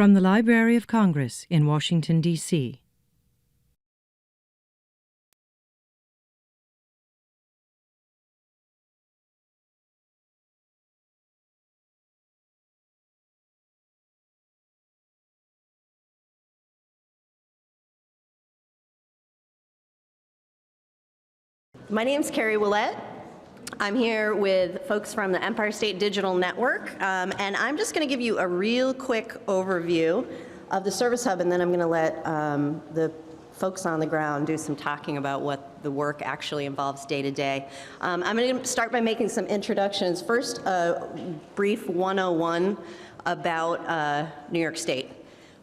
From the Library of Congress in Washington, D.C. My name's Kerri Willette. I'm here with folks from the Empire State Digital Network, and I'm just going to give you a real quick overview of the Service Hub, and then I'm going to let the folks on the ground do some talking about what the work actually involves day to day. I'm going to start by making some introductions. First, a brief 101 about New York State,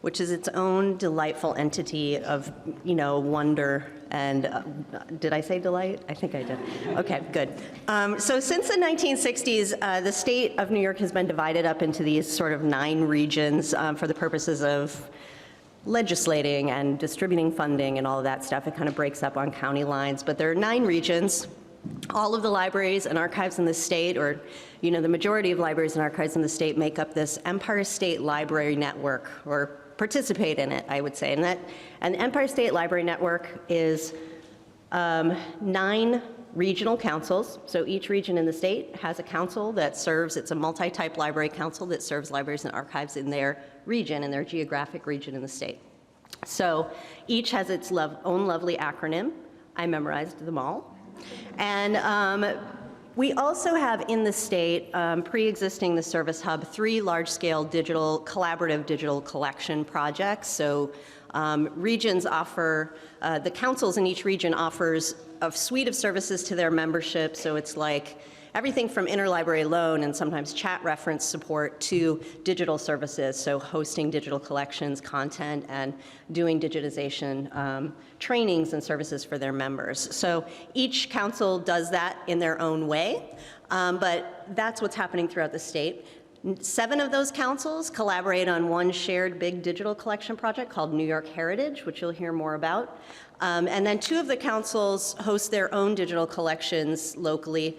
which is its own delightful entity of, wonder and, did I say delight? I think I did. Okay, good. So since the 1960s, the state of New York has been divided up into these sort of 9 regions for the purposes of legislating and distributing funding and all of that stuff. It kind of breaks up on county lines, but there are 9 regions. All of the libraries and archives in the state, or the majority of libraries and archives in the state, make up this Empire State Library Network, or participate in it, I would say. And the Empire State Library Network is 9 regional councils. So each region in the state has a council that serves, it's a multi-type library council that serves libraries and archives in their region, in their geographic region in the state. So each has its own lovely acronym. I memorized them all. And we also have in the state, pre-existing the Service Hub, 3 large-scale collaborative digital collection projects. So regions offer, the councils in each region offers a suite of services to their membership. So it's like everything from interlibrary loan and sometimes chat reference support to digital services, so hosting digital collections, content, and doing digitization trainings and services for their members. So each council does that in their own way, but that's what's happening throughout the state. 7 of those councils collaborate on one shared big digital collection project called New York Heritage, which you'll hear more about. And then 2 of the councils host their own digital collections locally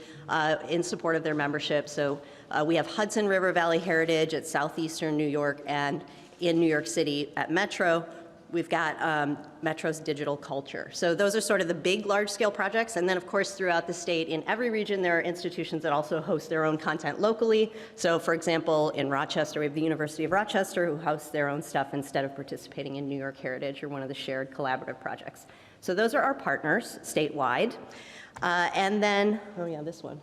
in support of their membership. So we have Hudson River Valley Heritage at Southeastern New York, and in New York City at Metro, we've got Metro's Digital Culture. So those are sort of the big, large-scale projects. And then, of course, throughout the state, in every region, there are institutions that also host their own content locally. So, for example, in Rochester, we have the University of Rochester, who hosts their own stuff instead of participating in New York Heritage or one of the shared collaborative projects. So those are our partners statewide. And then, oh yeah, this one.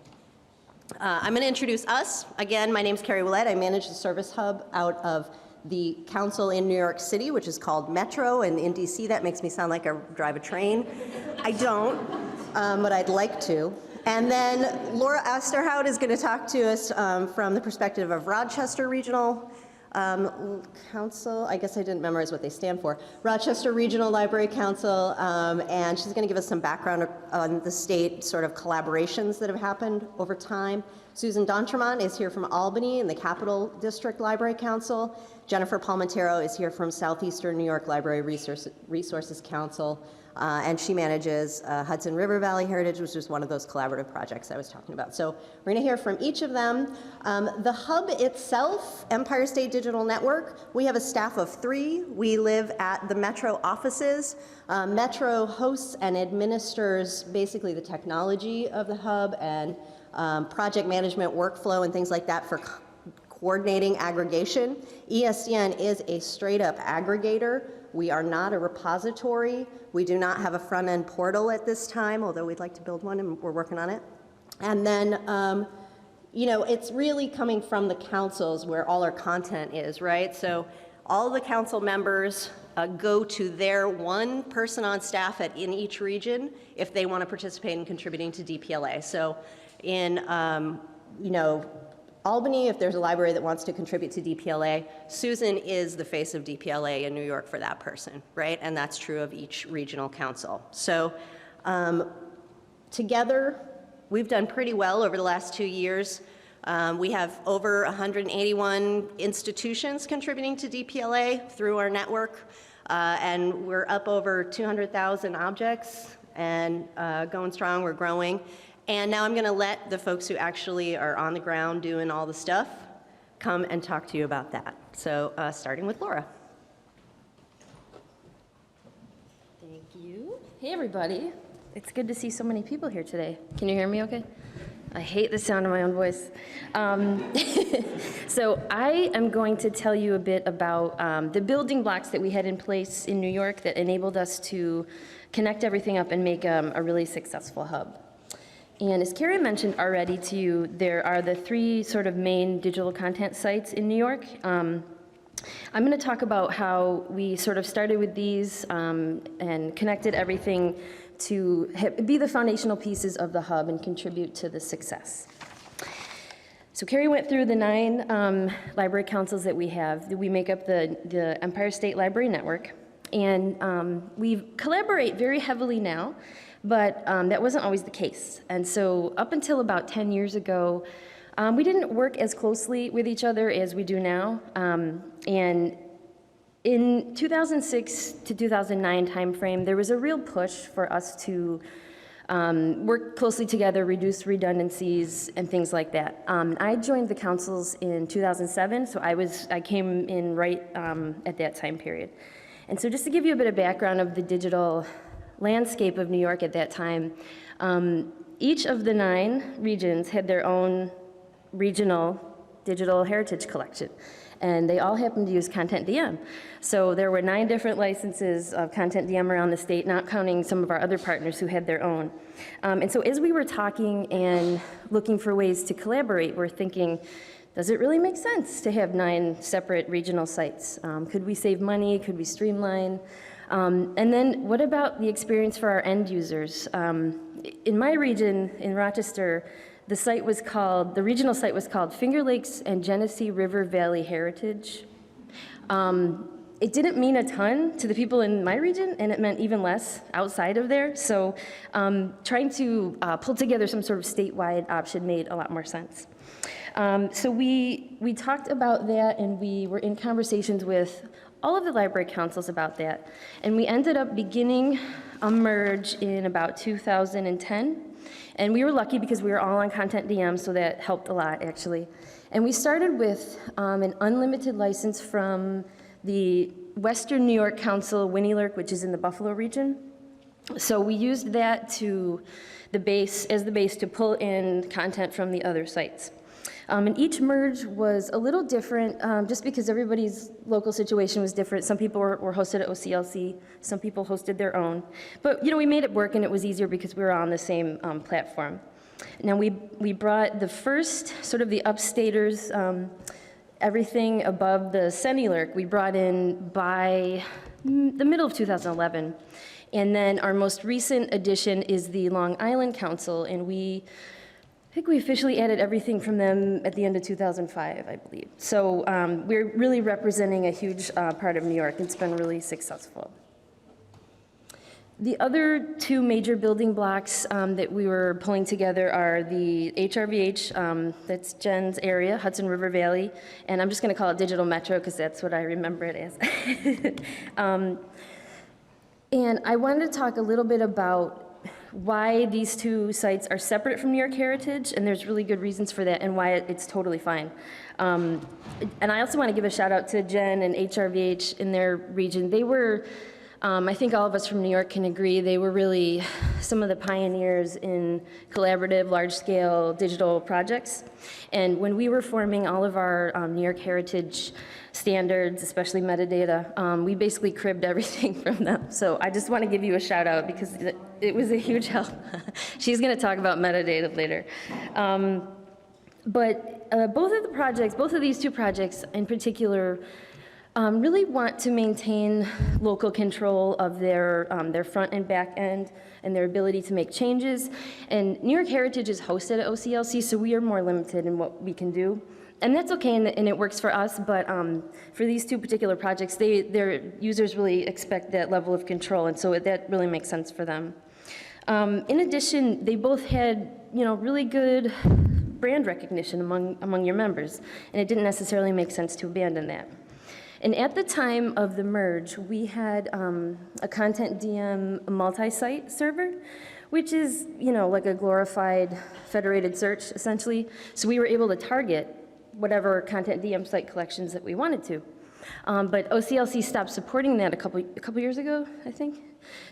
I'm going to introduce us. Again, my name's Kerri Willette. I manage the Service Hub out of the council in New York City, which is called Metro, and in DC that makes me sound like I drive a train. I don't, but I'd like to. And then Laura Osterhout is going to talk to us from the perspective of Rochester Regional Council. I guess I didn't memorize what they stand for. Rochester Regional Library Council, and she's going to give us some background on the state sort of collaborations that have happened over time. Susan D'Entremont is here from Albany in the Capital District Library Council. Jennifer Palmentero is here from Southeastern New York Library Resources Council, and she manages Hudson River Valley Heritage, which is one of those collaborative projects I was talking about. So we're going to hear from each of them. The hub itself, Empire State Digital Network, we have a staff of 3. We live at the Metro offices. Metro hosts and administers basically the technology of the hub and project management workflow and things like that for coordinating aggregation. ESDN is a straight-up aggregator. We are not a repository. We do not have a front-end portal at this time, although we'd like to build one, and we're working on it. And then, it's really coming from the councils where all our content is, right? So all the council members go to their one person on staff in each region if they want to participate in contributing to DPLA. So in, Albany, if there's a library that wants to contribute to DPLA, Susan is the face of DPLA in New York for that person, right? And that's true of each regional council. So together, we've done pretty well over the last 2 years. We have over 181 institutions contributing to DPLA through our network, and we're up over 200,000 objects, and going strong, we're growing. And now I'm going to let the folks who actually are on the ground doing all the stuff come and talk to you about that. So starting with Laura. Thank you. Hey, everybody. It's good to see so many people here today. Can you hear me okay? I hate the sound of my own voice. So I am going to tell you a bit about the building blocks that we had in place in New York that enabled us to connect everything up and make a really successful hub. And as Kerri mentioned already to you, there are the three sort of main digital content sites in New York. I'm going to talk about how we sort of started with these and connected everything to be the foundational pieces of the hub and contribute to the success. So Kerri went through the 9 library councils that we have. We make up the Empire State Library Network. And we collaborate very heavily now, but that wasn't always the case. And so up until about 10 years ago, we didn't work as closely with each other as we do now. And in 2006 to 2009 timeframe, there was a real push for us to work closely together, reduce redundancies, and things like that. I joined the councils in 2007, so I came in right at that time period. And so just to give you a bit of background of the digital landscape of New York at that time, each of the 9 regions had their own regional digital heritage collection. And they all happened to use CONTENTdm. So there were 9 different licenses of CONTENTdm around the state, not counting some of our other partners who had their own. And so as we were talking and looking for ways to collaborate, we're thinking, does it really make sense to have 9 separate regional sites? Could we save money? Could we streamline? And then what about the experience for our end users? In my region, in Rochester, the regional site was called Finger Lakes and Genesee River Valley Heritage. It didn't mean a ton to the people in my region, and it meant even less outside of there. So trying to pull together some sort of statewide option made a lot more sense. So we talked about that, and we were in conversations with all of the library councils about that. And we ended up beginning a merge in about 2010. And we were lucky because we were all on CONTENTdm, so that helped a lot, actually. And we started with an unlimited license from the Western New York Council, Winnie-Lurk, which is in the Buffalo region. So we used that as the base to pull in content from the other sites. And each merge was a little different, just because everybody's local situation was different. Some people were hosted at OCLC, some people hosted their own. But we made it work, and it was easier because we were on the same platform. Now we brought the first, sort of the upstaters, everything above the CENI-Lurk, we brought in by the middle of 2011. And then our most recent addition is the Long Island Council, and I think we officially added everything from them at the end of 2005, I believe. So we're really representing a huge part of New York. It's been really successful. The other 2 major building blocks that we were pulling together are the HRVH, that's Jen's area, Hudson River Valley, and I'm just going to call it Digital Metro because that's what I remember it as. And I wanted to talk a little bit about why these 2 sites are separate from New York Heritage, and there's really good reasons for that, and why it's totally fine. And I also want to give a shout out to Jen and HRVH in their region. They were, I think all of us from New York can agree, they were really some of the pioneers in collaborative, large-scale digital projects. And when we were forming all of our New York Heritage standards, especially metadata, we basically cribbed everything from them. So I just want to give you a shout out because it was a huge help. She's going to talk about metadata later. But both of these 2 projects in particular really want to maintain local control of their front and back end and their ability to make changes. And New York Heritage is hosted at OCLC, so we are more limited in what we can do. And that's okay, and it works for us, but for these 2 particular projects, their users really expect that level of control, and so that really makes sense for them. In addition, they both had really good brand recognition among your members, and it didn't necessarily make sense to abandon that. And at the time of the merge, we had a CONTENTdm multi-site server, which is like a glorified federated search, essentially. So we were able to target whatever CONTENTdm site collections that we wanted to. But OCLC stopped supporting that a couple years ago, I think.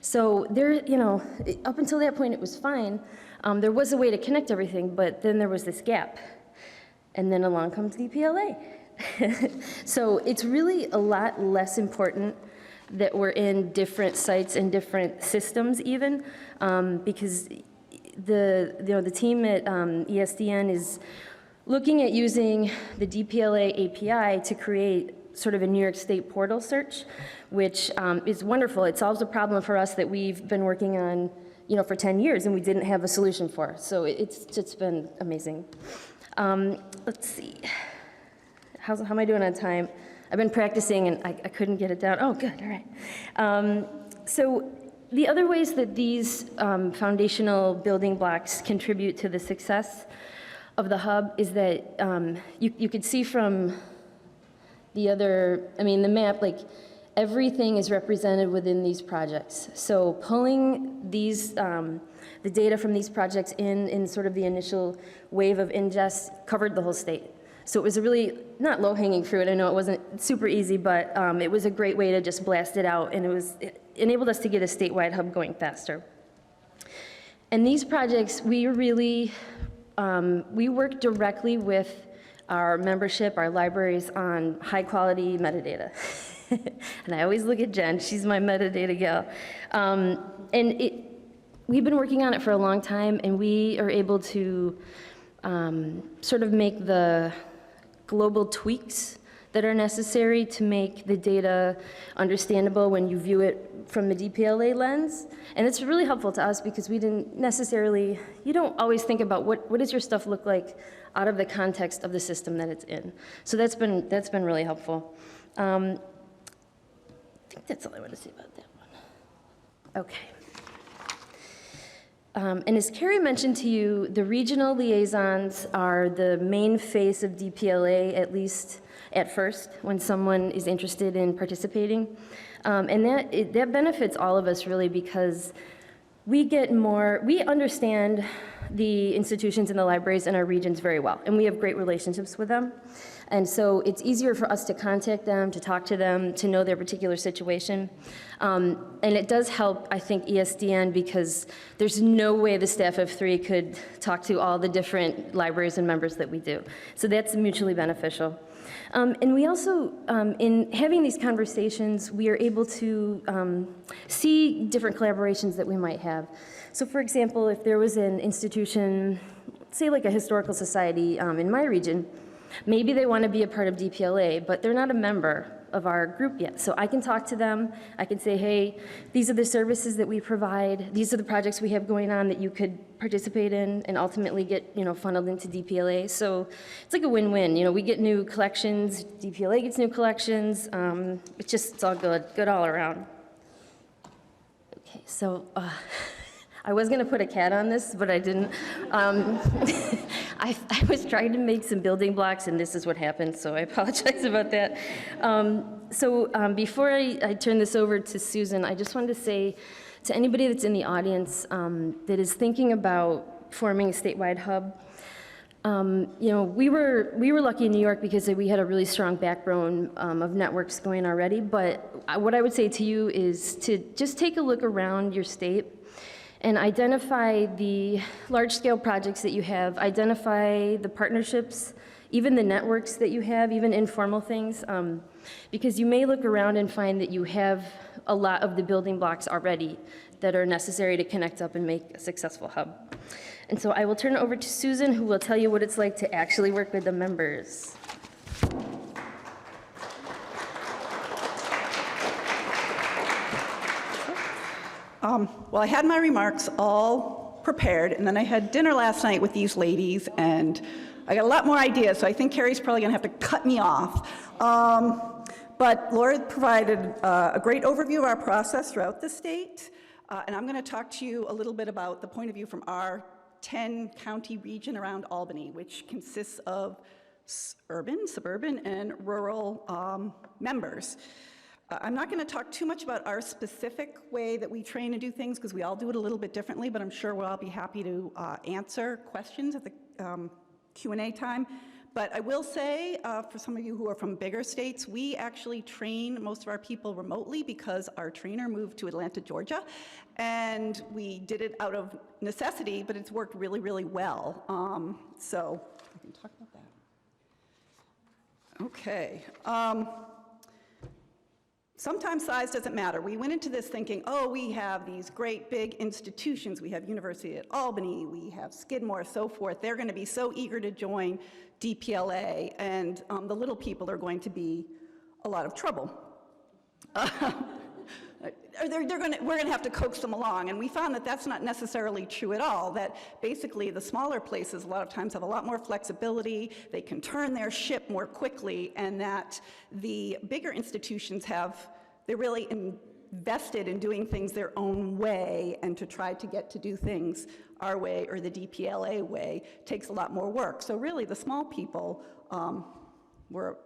So there, you know, up until that point it was fine. There was a way to connect everything, but then there was this gap. And then along comes DPLA. So it's really a lot less important that we're in different sites and different systems even, because the team at ESDN is looking at using the DPLA API to create sort of a New York State portal search, which is wonderful. It solves a problem for us that we've been working on, you know, for 10 years and we didn't have a solution for. So it's just been amazing. Let's see. How am I doing on time? I've been practicing and I couldn't get it down. Oh, good, all right. So the other ways that these foundational building blocks contribute to the success of the hub is that you could see from the other, I mean, the map, like everything is represented within these projects. So pulling these, the data from these projects in sort of the initial wave of ingest covered the whole state. So it was a really, not low-hanging fruit, I know it wasn't super easy, but it was a great way to just blast it out, and it enabled us to get a statewide hub going faster. And these projects, we really, we work directly with our membership, our libraries, on high-quality metadata. And I always look at Jen, she's my metadata gal. We've been working on it for a long time, and we are able to sort of make the global tweaks that are necessary to make the data understandable when you view it from the DPLA lens. And it's really helpful to us because we didn't necessarily, you don't always think about what does your stuff look like out of the context of the system that it's in. So that's been really helpful. I think that's all I want to say about that one. Okay. And as Kerri mentioned to you, the regional liaisons are the main face of DPLA, at least at first, when someone is interested in participating. And that benefits all of us really because we understand the institutions and the libraries in our regions very well, and we have great relationships with them. And so it's easier for us to contact them, to talk to them, to know their particular situation. And it does help, I think, ESDN because there's no way the staff of 3 could talk to all the different libraries and members that we do. So that's mutually beneficial. And we also, in having these conversations, we are able to see different collaborations that we might have. So for example, if there was an institution, say like a historical society in my region, maybe they want to be a part of DPLA, but they're not a member of our group yet. So I can talk to them. I can say, hey, these are the services that we provide. These are the projects we have going on that you could participate in and ultimately get, funneled into DPLA. So it's like a win-win. We get new collections. DPLA gets new collections. It's all good all around. Okay, so I was going to put a cat on this, but I didn't. I was trying to make some building blocks, and this is what happened, so I apologize about that. Before I turn this over to Susan, I just wanted to say to anybody that's in the audience that is thinking about forming a statewide hub, we were lucky in New York because we had a really strong backbone of networks going already, but what I would say to you is to just take a look around your state and identify the large-scale projects that you have, identify the partnerships, even the networks that you have, even informal things, because you may look around and find that you have a lot of the building blocks already that are necessary to connect up and make a successful hub. And so I will turn it over to Susan, who will tell you what it's like to actually work with the members. Well, I had my remarks all prepared, and then I had dinner last night with these ladies, and I got a lot more ideas, so I think Kerri's probably going to have to cut me off. But Laura provided a great overview of our process throughout the state, and I'm going to talk to you a little bit about the point of view from our 10-county region around Albany, which consists of urban, suburban, and rural members. I'm not going to talk too much about our specific way that we train and do things because we all do it a little bit differently, but I'm sure we'll all be happy to answer questions at the Q&A time. But I will say, for some of you who are from bigger states, we actually train most of our people remotely because our trainer moved to Atlanta, Georgia, and we did it out of necessity, but it's worked really, really well. So I can talk about that. Okay. Sometimes size doesn't matter. We went into this thinking, oh, we have these great big institutions. We have University at Albany, we have Skidmore, so forth. They're going to be so eager to join DPLA, and the little people are going to be a lot of trouble. We're going to have to coax them along, and we found that that's not necessarily true at all, that basically the smaller places a lot of times have a lot more flexibility, they can turn their ship more quickly, and that the bigger institutions they're really invested in doing things their own way, and to try to get to do things our way or the DPLA way takes a lot more work. So really the small people are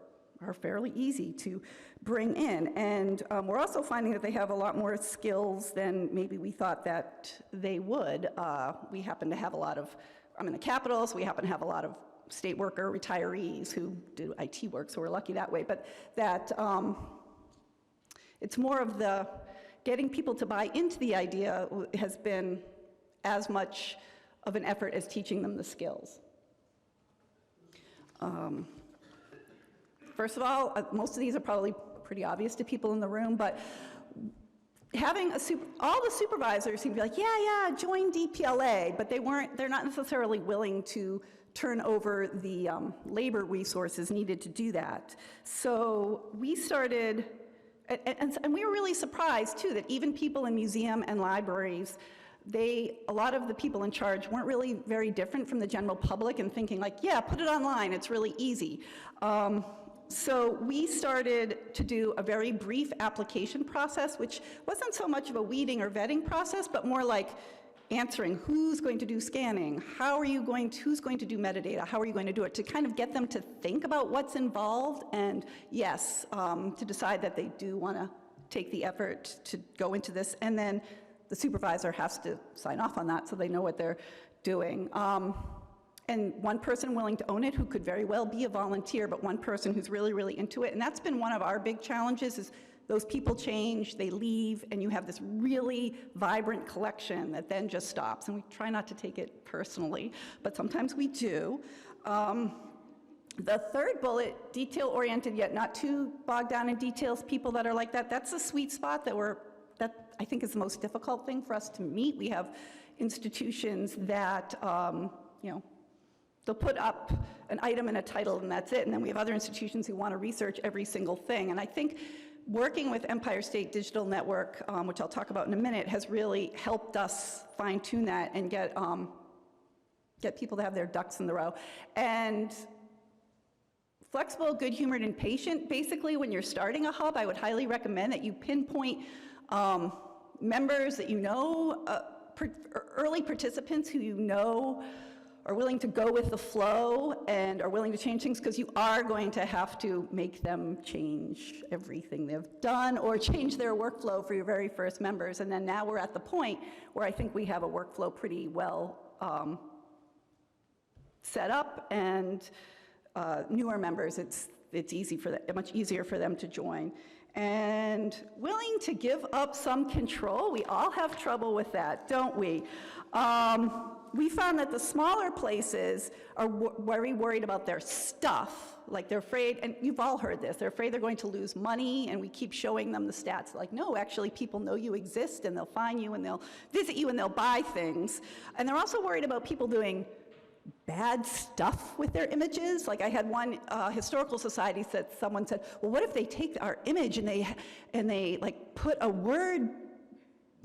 fairly easy to bring in. And we're also finding that they have a lot more skills than maybe we thought that they would. We happen to have a lot of, I'm in the Capitol, so we happen to have a lot of state worker retirees who do IT work, so we're lucky that way. But that it's more of the getting people to buy into the idea has been as much of an effort as teaching them the skills. First of all, most of these are probably pretty obvious to people in the room, but having all the supervisors seem to be like, yeah, join DPLA, but they're not necessarily willing to turn over the labor resources needed to do that. So we started, and we were really surprised too, that even people in museum and libraries, a lot of the people in charge weren't really very different from the general public and thinking like, yeah, put it online, it's really easy. So we started to do a very brief application process, which wasn't so much of a weeding or vetting process, but more like answering who's going to do scanning, who's going to do metadata, how are you going to do it, to kind of get them to think about what's involved, and yes, to decide that they do want to take the effort to go into this, and then the supervisor has to sign off on that so they know what they're doing. And one person willing to own it, who could very well be a volunteer, but one person who's really, really into it. And that's been one of our big challenges, is those people change, they leave, and you have this really vibrant collection that then just stops. And we try not to take it personally, but sometimes we do. The third bullet, detail-oriented yet not too bogged down in details, people that are like that, that's a sweet spot that I think is the most difficult thing for us to meet. We have institutions that, they'll put up an item and a title and that's it, and then we have other institutions who want to research every single thing. And I think working with Empire State Digital Network, which I'll talk about in a minute, has really helped us fine-tune that and get people to have their ducks in the row. And flexible, good-humored, and patient. Basically, when you're starting a hub, I would highly recommend that you pinpoint members that you know, early participants who you know are willing to go with the flow and are willing to change things, because you are going to have to make them change everything they've done or change their workflow for your very first members. And then now we're at the point where I think we have a workflow pretty well set up, and newer members, it's easy for them, much easier for them to join. And willing to give up some control. We all have trouble with that, don't we? We found that the smaller places are very worried about their stuff. Like they're afraid, and you've all heard this, they're afraid they're going to lose money, and we keep showing them the stats. Like, no, actually people know you exist, and they'll find you, and they'll visit you, and they'll buy things. And they're also worried about people doing bad stuff with their images. Like I had one historical society someone said, well, what if they take our image and they like put a word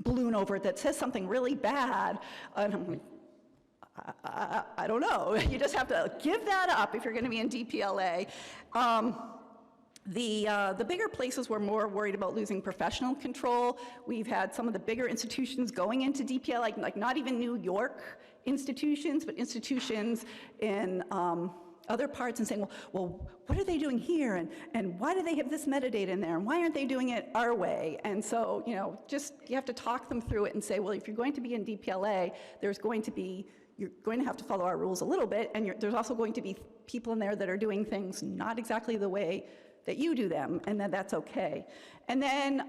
balloon over it that says something really bad? And I'm like, I don't know. You just have to give that up if you're going to be in DPLA. The bigger places were more worried about losing professional control. We've had some of the bigger institutions going into DPLA, like not even New York institutions, but institutions in other parts, and saying, well, what are they doing here? And why do they have this metadata in there? And why aren't they doing it our way? And so, you have to talk them through it and say, well, if you're going to be in DPLA, you're going to have to follow our rules a little bit, and there's also going to be put people in there that are doing things not exactly the way that you do them, and that's okay. And then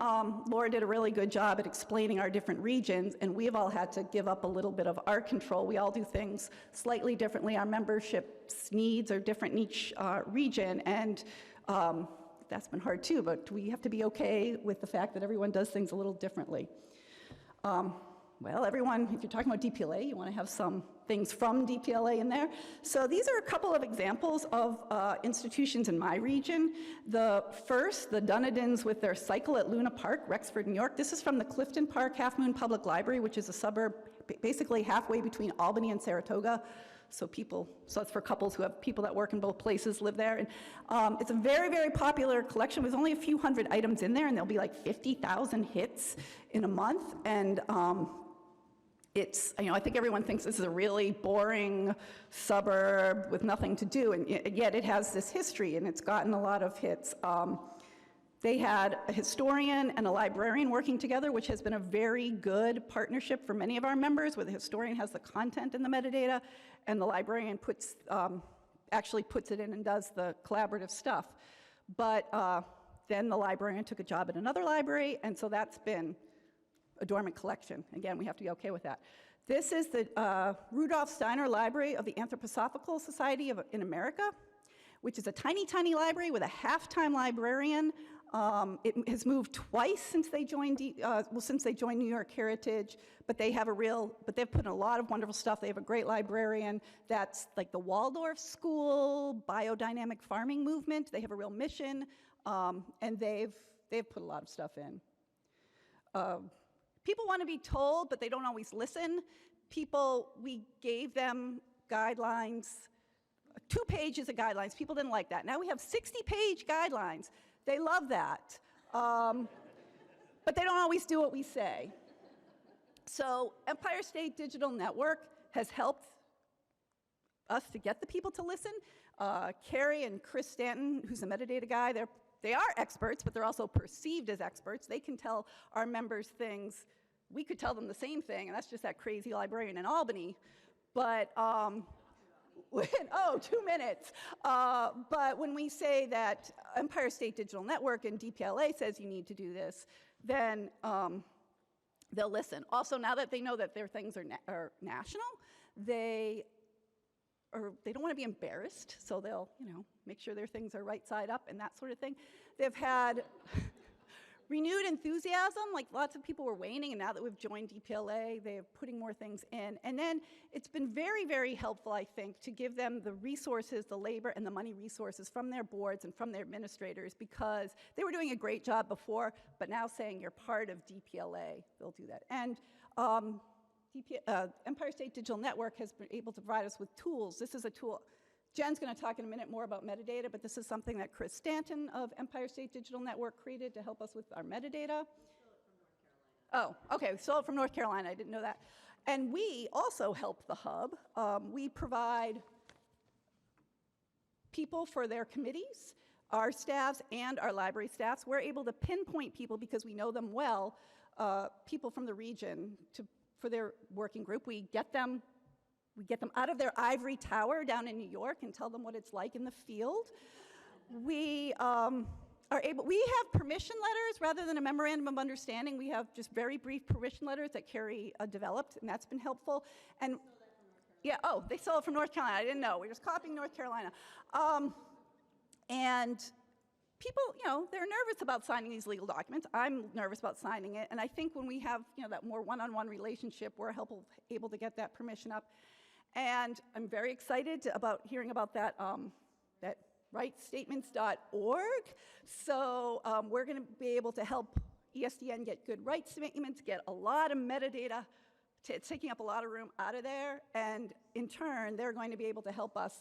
Laura did a really good job at explaining our different regions, and we've all had to give up a little bit of our control. We all do things slightly differently. Our membership's needs are different in each region, and that's been hard too, but we have to be okay with the fact that everyone does things a little differently. Well, everyone, if you're talking about DPLA, you want to have some things from DPLA in there. So these are a couple of examples of institutions in my region. The first, the Dunnedins with their cycle at Luna Park, Rexford, New York. This is from the Clifton Park Half Moon Public Library, which is a suburb basically halfway between Albany and Saratoga. So it's for couples who have people that work in both places, live there. And it's a very, very popular collection. There's only a few hundred items in there, and there'll be like 50,000 hits in a month. And it's, I think everyone thinks this is a really boring suburb with nothing to do, and yet it has this history, and it's gotten a lot of hits. They had a historian and a librarian working together, which has been a very good partnership for many of our members, where the historian has the content and the metadata, and the librarian actually puts it in and does the collaborative stuff. But then the librarian took a job at another library, and so that's been a dormant collection. Again, we have to be okay with that. This is the Rudolf Steiner Library of the Anthroposophical Society in America, which is a tiny, tiny library with a half-time librarian. It has moved twice since they joined New York Heritage, but they've put in a lot of wonderful stuff. They have a great librarian that's like the Waldorf School, biodynamic farming movement. They have a real mission, and they've put a lot of stuff in. People want to be told, but they don't always listen. We gave them guidelines, 2 pages of guidelines. People didn't like that. Now we have 60-page guidelines. They love that. But they don't always do what we say. So Empire State Digital Network has helped us to get the people to listen. Kerri and Chris Stanton, who's a metadata guy, they are experts, but they're also perceived as experts. They can tell our members things. We could tell them the same thing, and that's just that crazy librarian in Albany. But, 2 minutes. But when we say that Empire State Digital Network and DPLA says you need to do this, then they'll listen. Also, now that they know that their things are national, they don't want to be embarrassed, so they'll, make sure their things are right side up and that sort of thing. They've had renewed enthusiasm, like lots of people were waning, and now that we've joined DPLA, they're putting more things in. And then it's been very, very helpful, I think, to give them the resources, the labor and the money resources from their boards and from their administrators, because they were doing a great job before, but now saying you're part of DPLA, they'll do that. And Empire State Digital Network has been able to provide us with tools. This is a tool. Jen's going to talk in a minute more about metadata, but this is something that Chris Stanton of Empire State Digital Network created to help us with our metadata. Oh, okay, we stole it from North Carolina. I didn't know that. And we also help the hub. We provide people for their committees, our staffs and our library staffs. We're able to pinpoint people because we know them well, people from the region for their working group. We get them out of their ivory tower down in New York and tell them what it's like in the field. We have permission letters rather than a memorandum of understanding. We have just very brief permission letters that Kerri developed, and that's been helpful. And yeah, they stole it from North Carolina. I didn't know. We're just copying North Carolina. And people, they're nervous about signing these legal documents. I'm nervous about signing it. And I think when we have, that more one-on-one relationship, we're able to get that permission up. And I'm very excited about hearing about that, that rightstatements.org. So we're going to be able to help ESDN get good rights statements, get a lot of metadata, taking up a lot of room out of there. And in turn, they're going to be able to help us.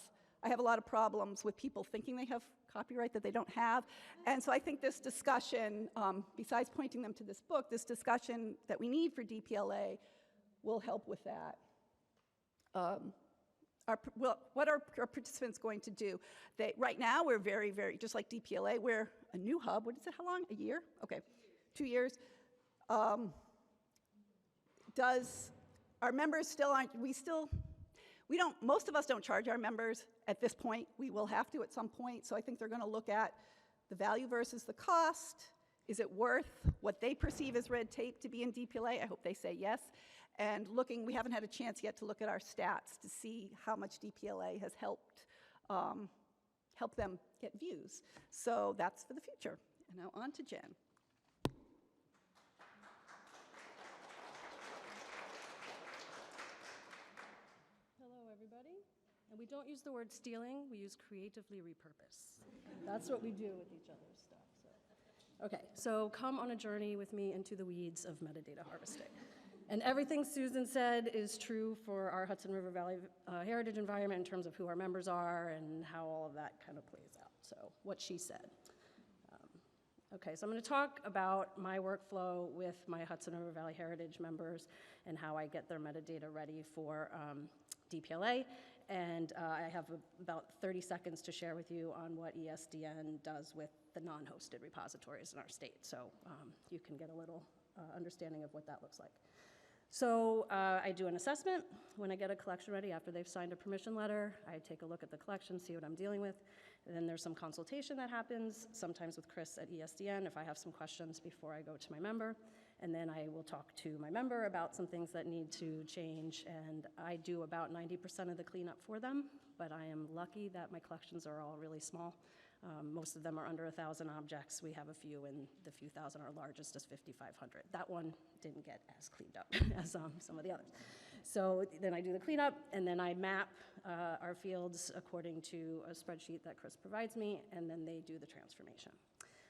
I have a lot of problems with people thinking they have copyright that they don't have. And so I think this discussion, besides pointing them to this book, this discussion that we need for DPLA will help with that. What are our participants going to do? Right now, we're very, very, just like DPLA, we're a new hub. What is it, how long? A year? Okay, 2 years. Does our members still aren't, most of us don't charge our members at this point. We will have to at some point. So I think they're going to look at the value versus the cost. Is it worth what they perceive as red tape to be in DPLA? I hope they say yes. And we haven't had a chance yet to look at our stats to see how much DPLA has helped them get views. So that's for the future. And now on to Jen. Hello, everybody. And we don't use the word stealing, we use creatively repurpose. That's what we do with each other's stuff. Okay, so come on a journey with me into the weeds of metadata harvesting. And everything Susan said is true for our Hudson River Valley heritage environment in terms of who our members are and how all of that kind of plays out. So what she said. Okay, so I'm going to talk about my workflow with my Hudson River Valley heritage members and how I get their metadata ready for DPLA, and I have about 30 seconds to share with you on what ESDN does with the non-hosted repositories in our state, so you can get a little understanding of what that looks like. So I do an assessment when I get a collection ready after they've signed a permission letter. I take a look at the collection, see what I'm dealing with. And then there's some consultation that happens, sometimes with Chris at ESDN if I have some questions before I go to my member. And then I will talk to my member about some things that need to change. And I do about 90% of the cleanup for them, but I am lucky that my collections are all really small. Most of them are under 1,000 objects. We have a few, and the few thousand, our largest is 5,500. That one didn't get as cleaned up as some of the others. So then I do the cleanup, and then I map our fields according to a spreadsheet that Chris provides me, and then they do the transformation.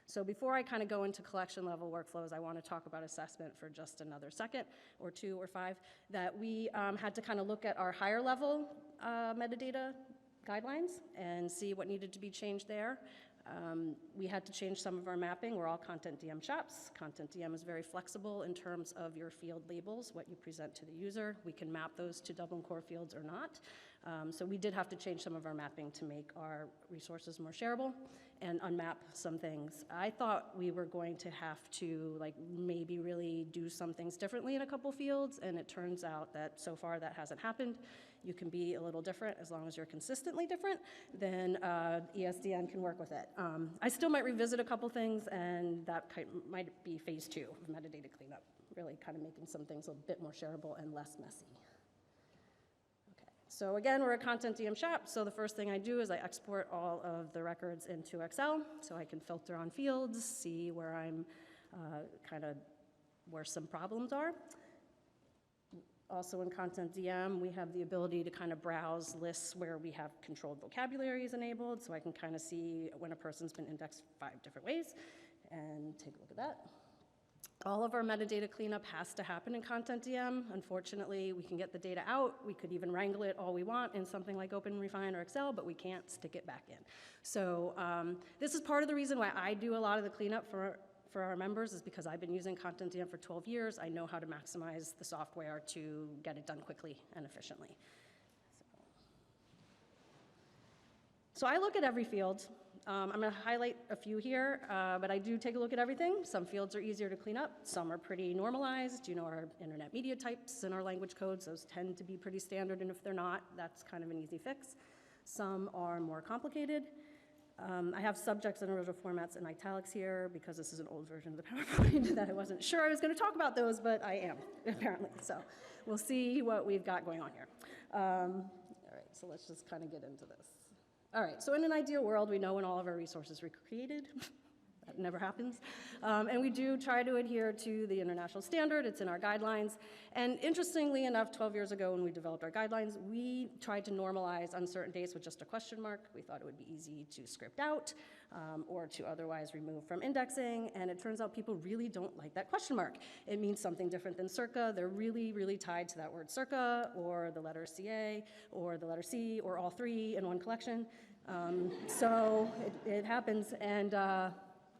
So before I kind of go into collection level workflows, I want to talk about assessment for just another second or two or five, that we had to kind of look at our higher level metadata guidelines and see what needed to be changed there. We had to change some of our mapping. We're all CONTENTdm shops. CONTENTdm is very flexible in terms of your field labels, what you present to the user. We can map those to Dublin core fields or not. So we did have to change some of our mapping to make our resources more shareable and unmap some things. I thought we were going to have to maybe really do some things differently in a couple fields, and it turns out that so far that hasn't happened. You can be a little different as long as you're consistently different, then ESDN can work with it. I still might revisit a couple things, and that might be phase 2 of metadata cleanup, really kind of making some things a bit more shareable and less messy. Okay, so again, we're a CONTENTdm shop, so the first thing I do is I export all of the records into Excel, so I can filter on fields, see where I'm where some problems are. Also in CONTENTdm, we have the ability to kind of browse lists where we have controlled vocabularies enabled, so I can kind of see when a person's been indexed 5 different ways, and take a look at that. All of our metadata cleanup has to happen in CONTENTdm. Unfortunately, we can get the data out. We could even wrangle it all we want in something like OpenRefine or Excel, but we can't stick it back in. So this is part of the reason why I do a lot of the cleanup for our members, is because I've been using CONTENTdm for 12 years. I know how to maximize the software to get it done quickly and efficiently. So I look at every field. I'm going to highlight a few here, but I do take a look at everything. Some fields are easier to clean up. Some are pretty normalized. You know, our internet media types and our language codes, those tend to be pretty standard, and if they're not, that's kind of an easy fix. Some are more complicated. I have subjects and original formats in italics here because this is an old version of the PowerPoint that I wasn't sure I was going to talk about those, but I am, apparently. So we'll see what we've got going on here. All right, so let's just kind of get into this. All right, so in an ideal world, we know when all of our resources are created. That never happens. And we do try to adhere to the international standard. It's in our guidelines. And interestingly enough, 12 years ago when we developed our guidelines, we tried to normalize uncertain dates with just a question mark. We thought it would be easy to script out or to otherwise remove from indexing. And it turns out people really don't like that question mark. It means something different than circa. They're really, really tied to that word circa or the letter CA or the letter C or all three in one collection. So it happens. And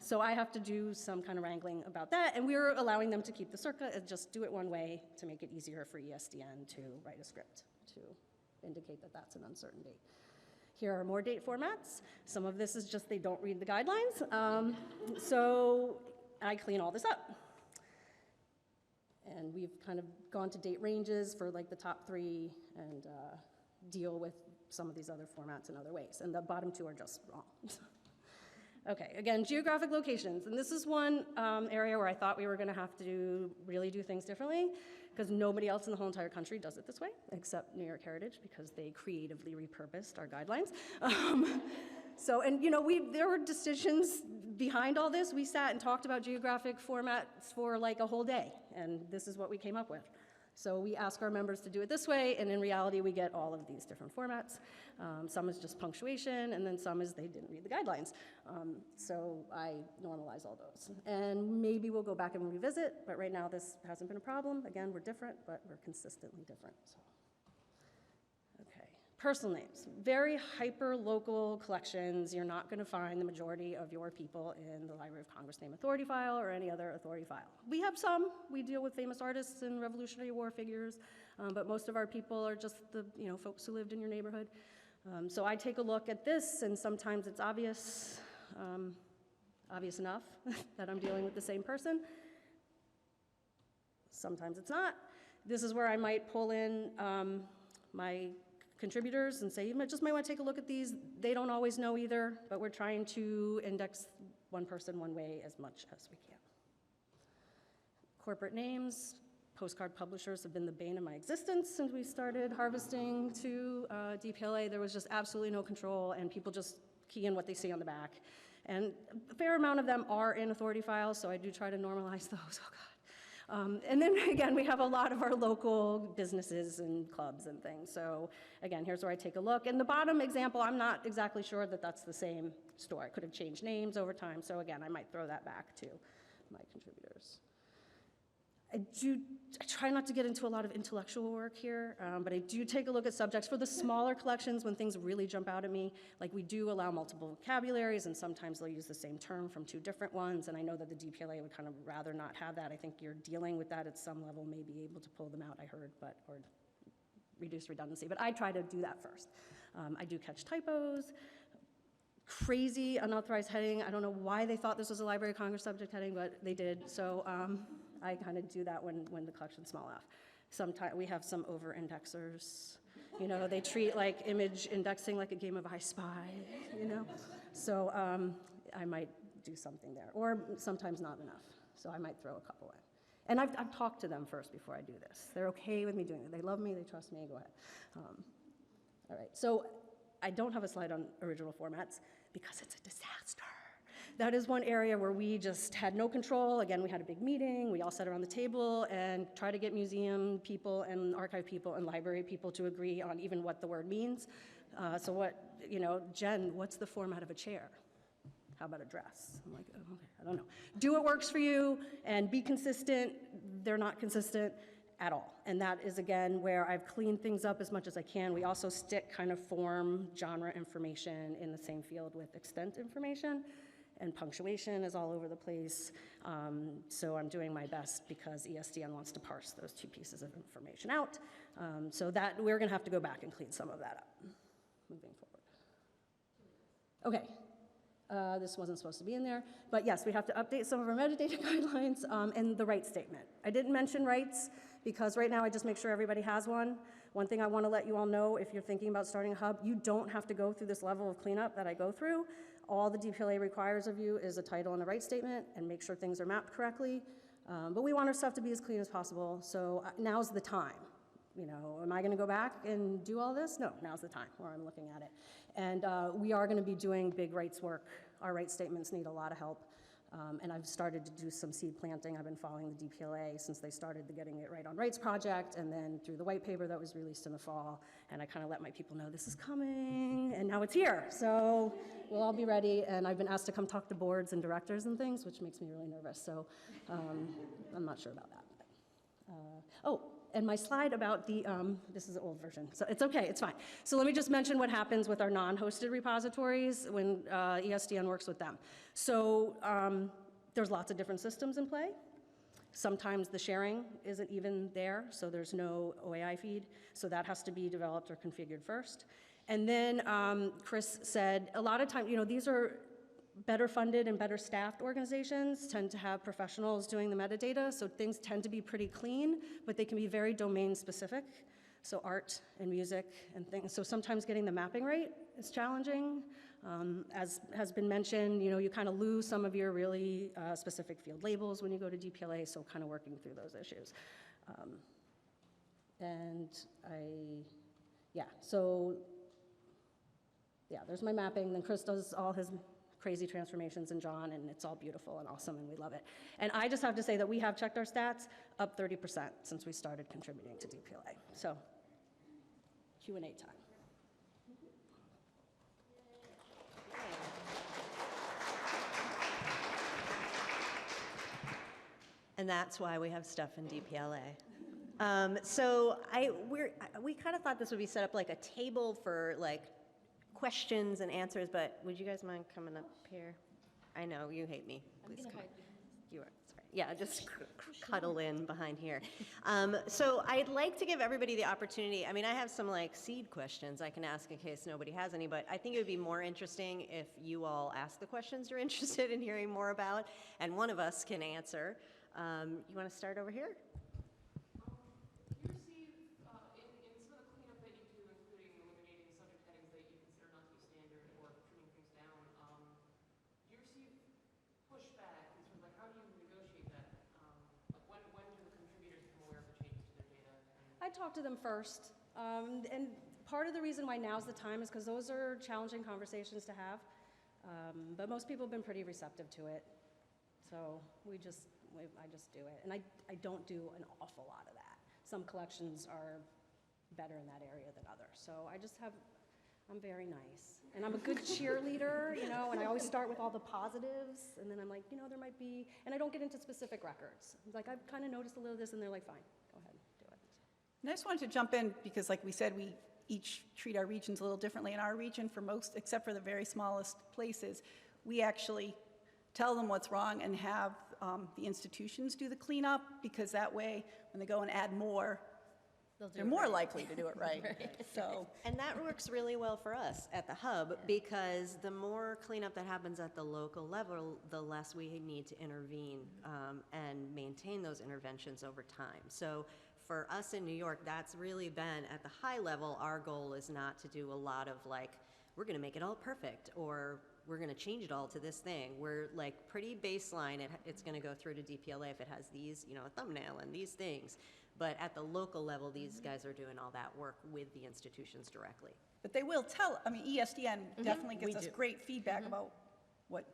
so I have to do some kind of wrangling about that, and we're allowing them to keep the circa and just do it one way to make it easier for ESDN to write a script to indicate that that's an uncertain date. Here are more date formats. Some of this is just they don't read the guidelines. So I clean all this up. And we've kind of gone to date ranges for like the top 3, and deal with some of these other formats in other ways, and the bottom two are just wrong. Okay, again, geographic locations, and this is one area where I thought we were going to have to really do things differently, because nobody else in the whole entire country does it this way, except New York Heritage, because they creatively repurposed our guidelines. So, and you know, there were decisions behind all this. We sat and talked about geographic formats for like a whole day, and this is what we came up with. So we ask our members to do it this way, and in reality, we get all of these different formats. Some is just punctuation, and then some is they didn't read the guidelines. So I normalize all those. And maybe we'll go back and revisit, but right now this hasn't been a problem. Again, we're different, but we're consistently different. So. Okay, personal names. Very hyper-local collections. You're not going to find the majority of your people in the Library of Congress Name Authority file or any other authority file. We have some. We deal with famous artists and Revolutionary War figures, but most of our people are just the folks who lived in your neighborhood. So I take a look at this, and sometimes it's obvious enough that I'm dealing with the same person. Sometimes it's not. This is where I might pull in my contributors and say, you just might want to take a look at these. They don't always know either, but we're trying to index one person one way as much as we can. Corporate names. Postcard publishers have been the bane of my existence since we started harvesting to DPLA. There was just absolutely no control, and people just key in what they see on the back. And a fair amount of them are in authority files, so I do try to normalize those. Oh, God. And then, again, we have a lot of our local businesses and clubs and things. So, again, here's where I take a look. And the bottom example, I'm not exactly sure that that's the same store. I could have changed names over time. So, again, I might throw that back to my contributors. I try not to get into a lot of intellectual work here, but I do take a look at subjects for the smaller collections when things really jump out at me. Like we do allow multiple vocabularies, and sometimes they'll use the same term from two different ones, and I know that the DPLA would kind of rather not have that. I think you're dealing with that at some level, may be able to pull them out, I heard, or reduce redundancy, but I try to do that first. I do catch typos. Crazy unauthorized heading. I don't know why they thought this was a Library of Congress subject heading, but they did. So I kind of do that when the collection's small enough. Sometimes we have some over-indexers. They treat like image indexing like a game of I Spy, So I might do something there, or sometimes not enough. So I might throw a couple in. And I've talked to them first before I do this. They're okay with me doing it. They love me, they trust me, go ahead. All right, so I don't have a slide on original formats because it's a disaster. That is one area where we just had no control. Again, we had a big meeting, we all sat around the table and tried to get museum people and archive people and library people to agree on even what the word means. So what, Jen, what's the format of a chair? How about a dress? I'm like, oh, okay, I don't know. Do what works for you and be consistent. They're not consistent at all. And that is, again, where I've cleaned things up as much as I can. We also stick kind of form, genre information in the same field with extent information, and punctuation is all over the place. So I'm doing my best because ESDN wants to parse those two pieces of information out. So that we're gonna have to go back and clean some of that up moving forward. Okay, this wasn't supposed to be in there, but yes, we have to update some of our metadata guidelines and the rights statement. I didn't mention rights because right now I just make sure everybody has one. One thing I want to let you all know, if you're thinking about starting a hub, you don't have to go through this level of cleanup that I go through. All the DPLA requires of you is a title and a rights statement and make sure things are mapped correctly. But we want our stuff to be as clean as possible, so now's the time. Am I gonna go back and do all this? No, now's the time where I'm looking at it. And we are gonna be doing big rights work. Our rights statements need a lot of help. And I've started to do some seed planting. I've been following the DPLA since they started the Getting It Right on Rights project, and then through the white paper that was released in the fall. And I kind of let my people know this is coming, and now it's here. So we'll all be ready. And I've been asked to come talk to boards and directors and things, which makes me really nervous. So I'm not sure about that. Oh, and my slide about the, this is an old version, so it's okay, it's fine. So let me just mention what happens with our non-hosted repositories when ESDN works with them. So there's lots of different systems in play. Sometimes the sharing isn't even there, so there's no OAI feed, so that has to be developed or configured first. And then Chris said, a lot of times, these are better funded and better staffed organizations tend to have professionals doing the metadata, so things tend to be pretty clean, but they can be very domain specific. So art and music and things. So sometimes getting the mapping right is challenging. As has been mentioned, you kind of lose some of your really specific field labels when you go to DPLA, so kind of working through those issues. There's my mapping. Then Chris does all his crazy transformations and John, and it's all beautiful and awesome, and we love it. And I just have to say that we have checked our stats up 30% since we started contributing to DPLA. So Q&A time. And that's why we have stuff in DPLA. We kind of thought this would be set up like a table for like questions and answers, but would you guys mind coming up here? I know, you hate me. Please come. You are, sorry. Yeah, just cuddle in behind here. So I'd like to give everybody the opportunity. I mean, I have some like seed questions I can ask in case nobody has any, but I think it would be more interesting if you all ask the questions you're interested in hearing more about, and one of us can answer. You want to start over here? You receive, in some of the cleanup that you do, including eliminating subject headings that you consider not to be standard or trimming things down, do you receive pushback and sort of like how do you negotiate that? Like when do the contributors become aware of the changes to their data? I talk to them first. And part of the reason why now's the time is because those are challenging conversations to have. But most people have been pretty receptive to it. So I just do it. And I don't do an awful lot of that. Some collections are better in that area than others. So I'm very nice. And I'm a good cheerleader, and I always start with all the positives. And then I'm like, there might be, and I don't get into specific records. Like, I've kind of noticed a little of this, and they're like, fine, go ahead, do it. And I just wanted to jump in because, like we said, we each treat our regions a little differently. In our region, for most, except for the very smallest places, we actually tell them what's wrong and have the institutions do the cleanup, because that way, when they go and add more, they're more likely to do it right. So, and that works really well for us at the hub, because the more cleanup that happens at the local level, the less we need to intervene and maintain those interventions over time. So for us in New York, that's really been at the high level. Our goal is not to do a lot of like, we're going to make it all perfect, or we're going to change it all to this thing. We're like pretty baseline. It's going to go through to DPLA if it has these, a thumbnail and these things. But at the local level, these guys are doing all that work with the institutions directly. but they will tell, ESDN definitely gives us great feedback about what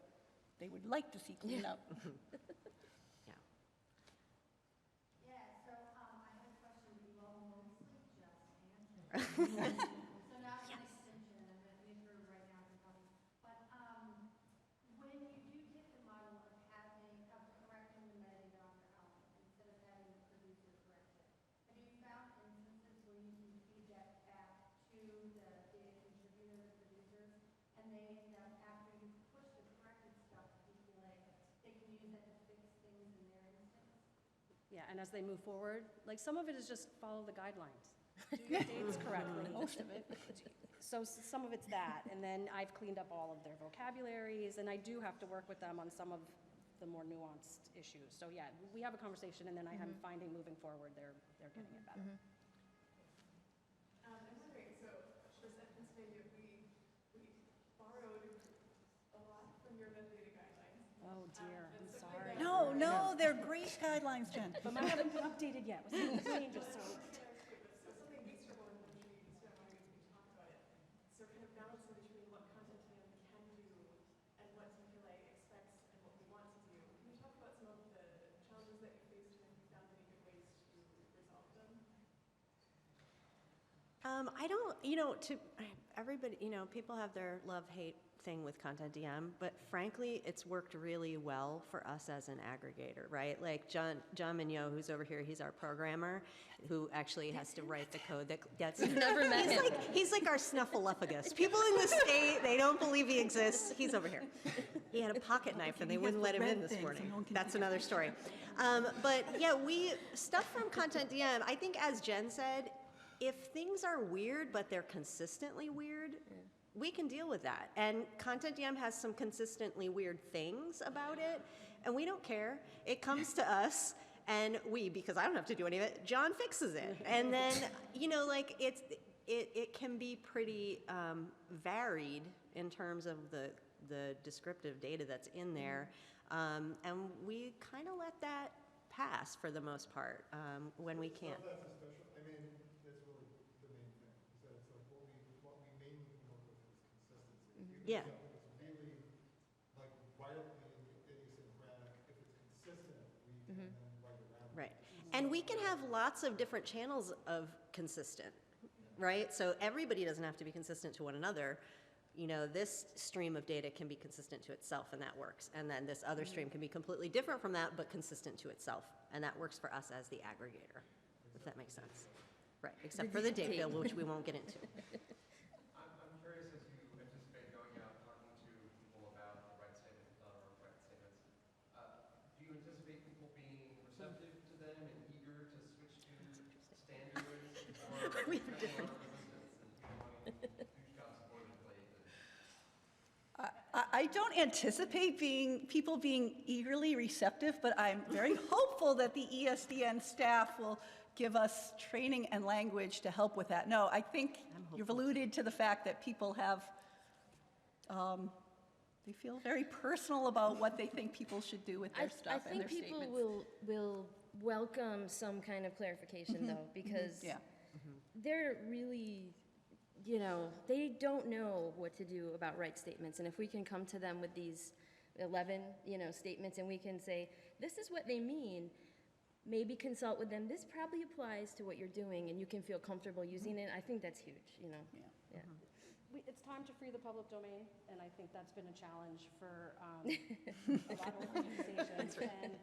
they would like to see cleaned up. Yeah. Yeah, so I have a question you all mostly just answered. So now it's an extension, and I'm going through right now. But when you do get the model of correcting the metadata instead of having the producer correct it, have you found instances where you can feed that back to the data contributor, the producers, and they end up, after you push the corrected stuff to DPLA, they can use that to fix things in their instance? Yeah, and as they move forward, like some of it is just follow the guidelines. Do your dates correctly. Most of it. So some of it's that, and then I've cleaned up all of their vocabularies, and I do have to work with them on some of the more nuanced issues. So yeah, we have a conversation, and then I'm finding moving forward, they're getting it better. I'm wondering, so just at Pennsylvania, we borrowed a lot from your metadata guidelines. Oh dear, I'm sorry. No, they're great guidelines, Jen. But mine haven't been updated yet with some changes, so. So something we struggle with when we want to talk about it. So kind of balancing between what CONTENTdm can do and what DPLA expects and what we want to do. Can you talk about some of the challenges that you faced and if you found any good ways to resolve them? I don't, everybody, people have their love-hate thing with CONTENTdm, but frankly, it's worked really well for us as an aggregator, right? Like John Mignot, who's over here, he's our programmer, who actually has to write the code that gets. Never met him. He's like our snuffleupagus. People in the state, they don't believe he exists. He's over here. He had a pocket knife and they wouldn't let him in this morning. That's another story. But yeah, stuff from CONTENTdm, I think as Jen said, if things are weird, but they're consistently weird, we can deal with that. And CONTENTdm has some consistently weird things about it, and we don't care. It comes to us, And because I don't have to do any of it, John fixes it. And then, like it can be pretty varied in terms of the descriptive data that's in there. And we kind of let that pass for the most part when we can. That's a special, I mean, that's really the main thing, is that it's like what we mainly come up with is consistency. Yeah. Something that's really like wildly idiosyncratic, if it's consistent, we can then write around it. Right. And we can have lots of different channels of consistent, right? So everybody doesn't have to be consistent to one another. This stream of data can be consistent to itself, and that works. And then this other stream can be completely different from that, but consistent to itself. And that works for us as the aggregator, if that makes sense. Right, except for the date bill, which we won't get into. I'm curious, as you anticipate going out talking to people about the right statement or right statements, do you anticipate people being receptive to them and eager to switch to standards? Or We have different. I don't anticipate people being eagerly receptive, but I'm very hopeful that the ESDN staff will give us training and language to help with that. No, I think you've alluded to the fact that people have, they feel very personal about what they think people should do with their stuff and their I think statements. people will welcome some kind of clarification, though, because Yeah. they're really, they don't know what to do about right statements. And if we can come to them with these 11, statements, and we can say, this is what they mean, maybe consult with them. This probably applies to what you're doing, and you can feel comfortable using it. I think that's huge, Yeah. It's time to free the public domain, and I think that's been a challenge for a lot of organizations. And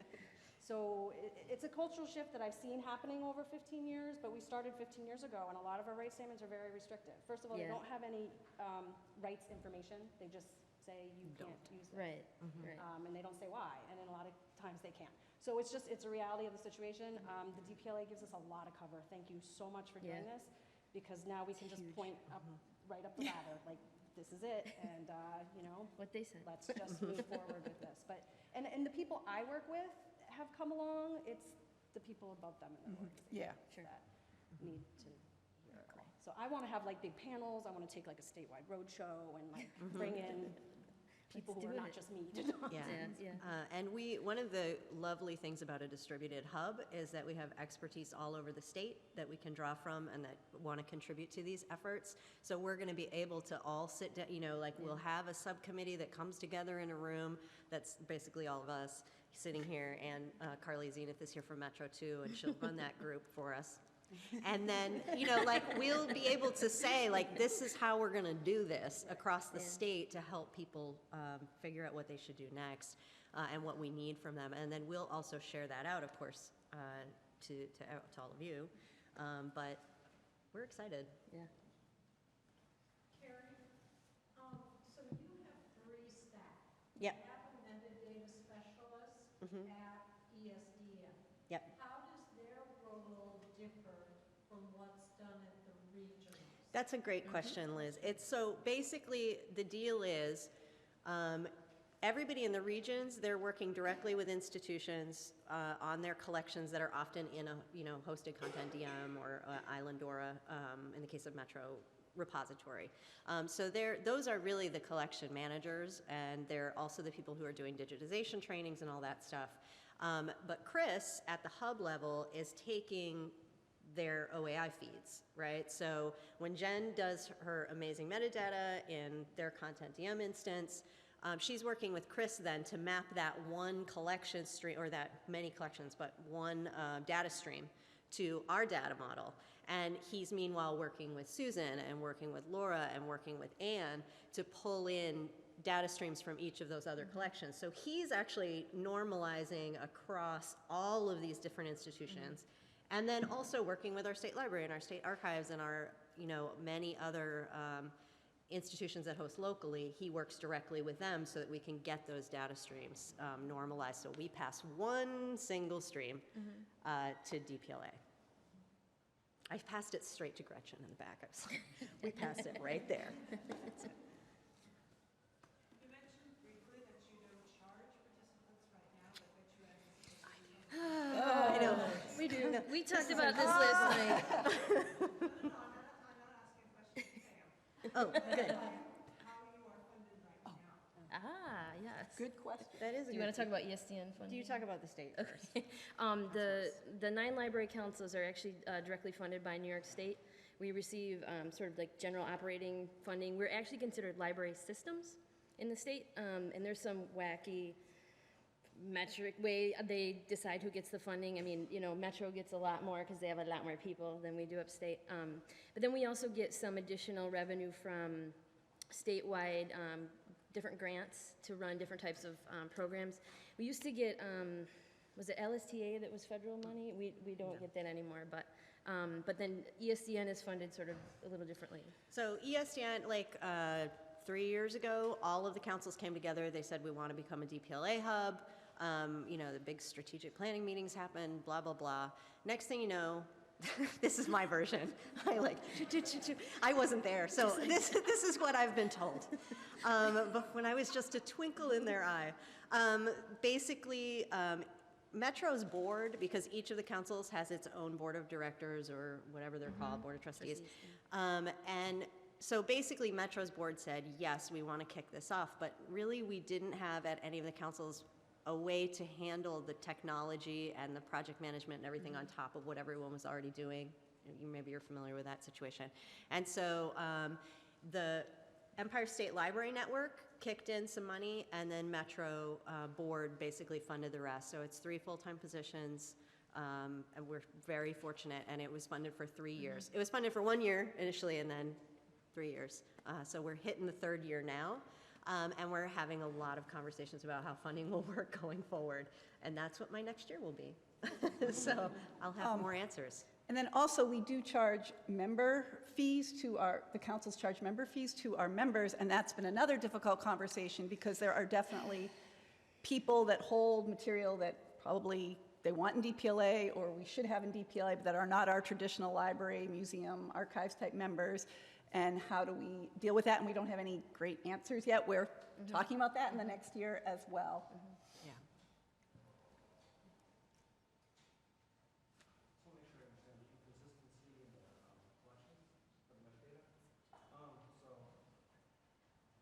so it's a cultural shift that I've seen happening over 15 years, but we started 15 years ago, and a lot of our rights statements are very restrictive. First of all, they Yeah. don't have any rights information. They just say you can't use it. Right, right. And they don't say why, and then a lot of times they can't. So it's a reality of the situation. The DPLA gives us a lot of cover. Thank you so much for doing Yeah. this, because now we can just point up, right up the ladder, like, this is it, and, What they said. let's just move forward with this. But, and the people I work with have come along. It's the people above them in the organization Yeah. that need to hear it all. So I want to have like big panels. I want to take like a statewide roadshow and like bring in people who do are not it. just me to talk. Yeah. And one of the lovely things about a distributed hub is that we have expertise all over the state that we can draw from and that want to contribute to these efforts. So we're going to be able to all sit down, we'll have a subcommittee that comes together in a room that's basically all of us sitting here, and Carly Zenith is here from Metro too, and she'll run that group for us. And then, we'll be able to say, this is how we're going to do this across the state to help people figure out what they should do next and what we need from them. And then we'll also share that out, of course, to all of you. But we're excited. Yeah. Kerri, so you have 3 staff. Yep. You have a metadata specialist at ESDN. Yep. How does their role differ from what's done at the regionals? That's a great question, Liz. So basically, the deal is everybody in the regions, they're working directly with institutions on their collections that are often in a hosted CONTENTdm or Islandora, in the case of Metro, repository. So those are really the collection managers, and they're also the people who are doing digitization trainings and all that stuff. But Chris, at the hub level, is taking their OAI feeds, right? So when Jen does her amazing metadata in their CONTENTdm instance, she's working with Chris then to map that one collection stream, or that many collections, but one data stream to our data model. And he's meanwhile working with Susan and working with Laura and working with Anne to pull in data streams from each of those other collections. So he's actually normalizing across all of these different institutions. And then also working with our state library and our state archives and our, many other institutions that host locally. He works directly with them so that we can get those data streams normalized. So we pass one single stream to DPLA. I passed it straight to Gretchen in the back. I was like, we passed it right there. You mentioned briefly that you don't charge participants right now, but that you I know, We do. We talked about this last night. Oh, good. Ah, yes. Good question. That is a Do you want to talk about ESDN funding? Do you talk about the state first? The 9 library councils are actually directly funded by New York State. We receive sort of like general operating funding. We're actually considered library systems in the state, and there's some wacky metric way they decide who gets the funding. I mean, you know, Metro gets a lot more because they have a lot more people than we do upstate. But then we also get some additional revenue from statewide different grants to run different types of programs. We used to get, was it LSTA that was federal money? We don't get that anymore, but then ESDN is funded sort of a little differently. So ESDN, like 3 years ago, all of the councils came together. They said we want to become a DPLA hub. You know, the big strategic planning meetings happened, blah, blah, blah. Next thing you know, this is my version. I wasn't there, so this is what I've been told. But when I was just a twinkle in their eye. Basically, Metro's board, because each of the councils has its own board of directors or whatever they're called, board of trustees. And so basically Metro's board said, yes, we want to kick this off, but really we didn't have at any of the councils a way to handle the technology and the project management and everything on top of what everyone was already doing. Maybe you're familiar with that situation. And so the Empire State Library Network kicked in some money, and then Metro board basically funded the rest. So it's 3 full-time positions, and we're very fortunate, and it was funded for 3 years. It was funded for 1 year initially, and then 3 years. So we're hitting the 3rd year now. And we're having a lot of conversations about how funding will work going forward. And that's what my next year will be. So I'll have more answers. And then also, we do charge member fees to the councils charge member fees to our members, and that's been another difficult conversation because there are definitely people that hold material that probably they want in DPLA or we should have in DPLA, but that are not our traditional library, museum, archives type members. And how do we deal with that? And we don't have any great answers yet. We're talking about that in the next year as well. Yeah. I want to make sure I understand the inconsistency in the collections of the metadata. So,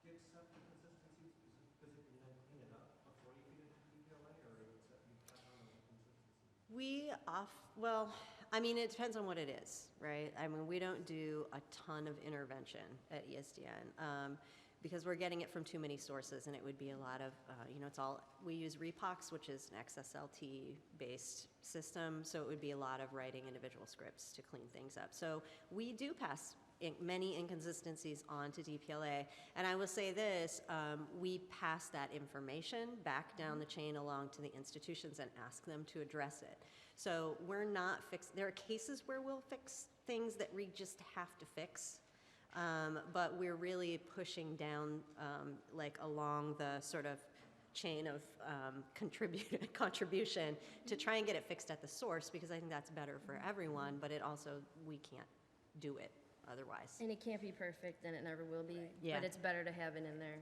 get some inconsistencies, is it physically then clean it up before you feed it to DPLA, or is that you pass on those inconsistencies? Well, I mean, it depends on what it is, right? I mean, we don't do a ton of intervention at ESDN because we're getting it from too many sources, and it would be a lot of, you know, we use REPOX, which is an XSLT-based system, so it would be a lot of writing individual scripts to clean things up. So we do pass many inconsistencies on to DPLA, and I will say this, we pass that information back down the chain along to the institutions and ask them to address it. So we're not there are cases where we'll fix things that we just have to fix, but we're really pushing down like along the sort of chain of contribution to try and get it fixed at the source, because I think that's better for everyone, but it also, we can't do it otherwise. And it can't be perfect, and it never will be, Yeah. but it's better to have it in there,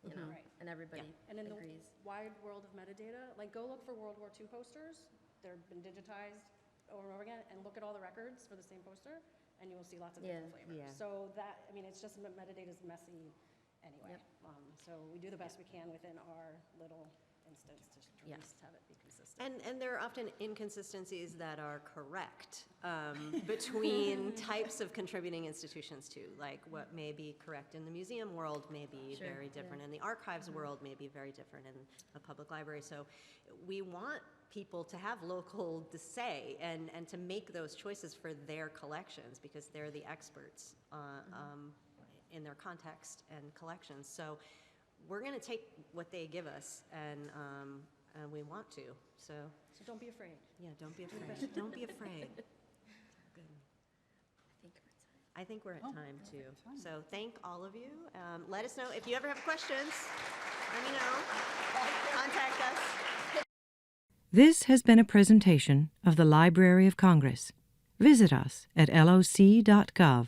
you know, Right. and everybody And in agrees. the wide world of metadata, like go look for World War II posters. They've been digitized over and over again, and look at all the records for the same poster, and you will see lots of different flavors. Yeah. So that, I mean, it's just metadata is messy anyway. Yep. So we do the best we can within our little instance to Yeah. at least have it be consistent. And there are often inconsistencies that are correct between types of contributing institutions too. Like what may be correct in the museum world may be Sure, very different in the archives world, may be very different in a public library. So we want people to have local say and to make those choices for their collections, because they're the experts in their context and collections. So we're going to take what they give us, and we want to. So So don't be afraid. yeah, don't be afraid. Don't be afraid. Good. I think we're at time. I think we're at time too. So thank all of you. Let us know if you ever have questions. Let me know. Contact us. This has been a presentation of the Library of Congress. Visit us at loc.gov.